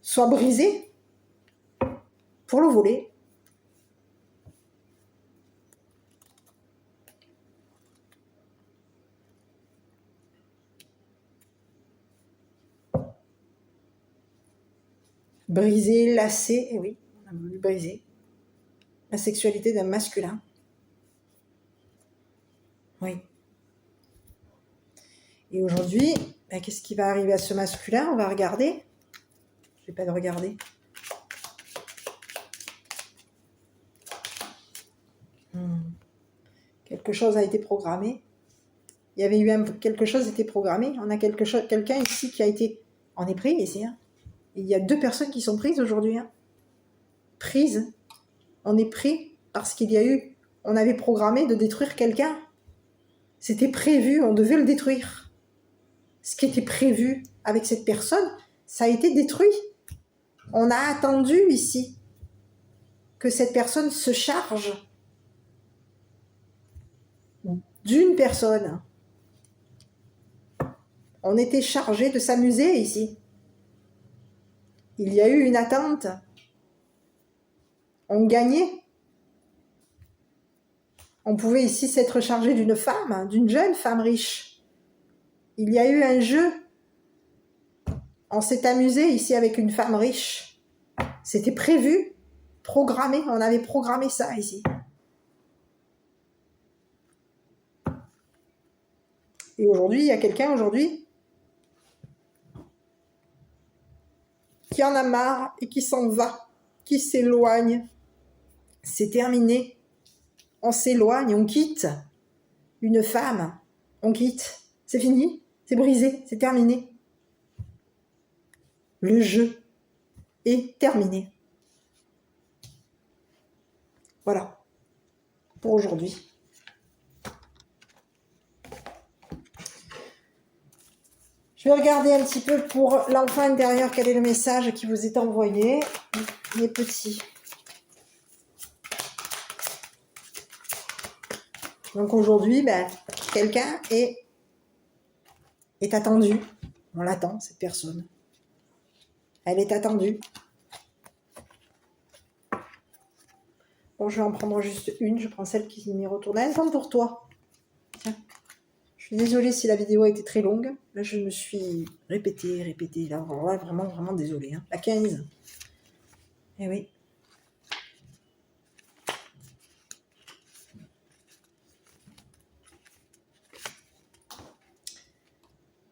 soit brisé pour le voler. Briser, lasser, et oui, on a voulu briser la sexualité d'un masculin. Oui. Et aujourd'hui, qu'est-ce qui va arriver à ce masculin? On va regarder. Je ne vais pas le regarder. Quelque chose a été programmé. Il y avait eu quelque chose qui était programmé. On a quelqu'un ici qui a été... On est pris ici. Hein. Il y a 2 personnes qui sont prises aujourd'hui. Hein. Prises. On est pris parce qu'il y a eu... On avait programmé de détruire quelqu'un. C'était prévu, on devait le détruire. Ce qui était prévu avec cette personne, ça a été détruit. On a attendu ici que cette personne se charge d'une personne. On était chargé de s'amuser ici. Il y a eu une attente. On gagnait. On pouvait ici s'être chargé d'une femme, d'une jeune femme riche. Il y a eu un jeu. On s'est amusé ici avec une femme riche. C'était prévu, programmé. On avait programmé ça ici. Et aujourd'hui, il y a quelqu'un aujourd'hui qui en a marre et qui s'en va, qui s'éloigne. C'est terminé. On s'éloigne, on quitte une femme. On quitte. C'est fini, c'est brisé, c'est terminé. Le jeu est terminé. Voilà, pour aujourd'hui. Je vais regarder un petit peu pour l'enfant intérieur, quel est le message qui vous est envoyé, les petits. Donc aujourd'hui, quelqu'un est attendu. On l'attend, cette personne. Elle est attendue. Bon, je vais en prendre juste une. Je prends celle qui m'est retournée. Un temps pour toi. Tiens. Je suis désolée si la vidéo a été très longue. Là, je me suis répétée. Là, vraiment désolée. Hein. La 15. Eh oui.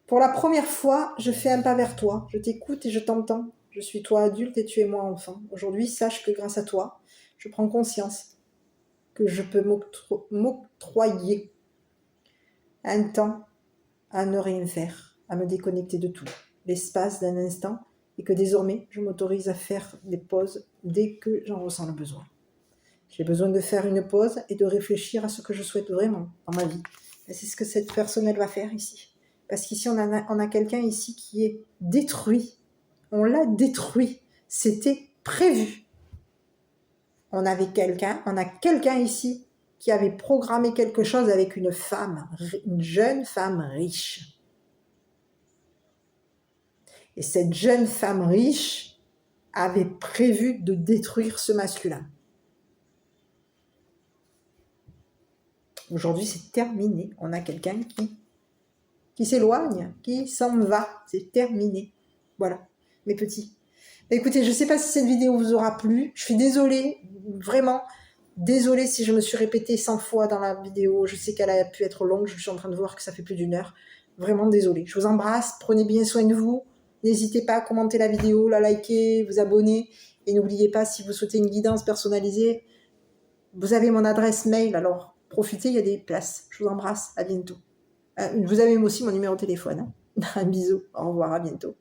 Pour la première fois, je fais un pas vers toi. Je t'écoute et je t'entends. Je suis toi adulte et tu es moi enfant. Aujourd'hui, sache que grâce à toi, je prends conscience que je peux m'octroyer un temps à ne rien faire, à me déconnecter de tout, l'espace d'un instant, et que désormais, je m'autorise à faire des pauses dès que j'en ressens le besoin. J'ai besoin de faire une pause et de réfléchir à ce que je souhaite vraiment dans ma vie. Et c'est ce que cette personne, elle va faire ici. Parce qu'ici, on a quelqu'un ici qui est détruit. On l'a détruit. C'était prévu. On a quelqu'un ici qui avait programmé quelque chose avec une femme, une jeune femme riche. Et cette jeune femme riche avait prévu de détruire ce masculin. Aujourd'hui, c'est terminé. On a quelqu'un qui s'éloigne, qui s'en va. C'est terminé. Voilà, mes petits. Écoutez, je ne sais pas si cette vidéo vous aura plu. Je suis désolée, vraiment désolée si je me suis répétée 100 fois dans la vidéo. Je sais qu'elle a pu être longue. Je suis en train de voir que ça fait plus d'1 heure. Vraiment désolée. Je vous embrasse. Prenez bien soin de vous. N'hésitez pas à commenter la vidéo, la liker, vous abonner. Et n'oubliez pas, si vous souhaitez une guidance personnalisée, vous avez mon adresse mail. Alors, profitez, il y a des places. Je vous embrasse. À bientôt. Vous avez aussi mon numéro de téléphone. Hein. Un bisou. Au revoir. À bientôt.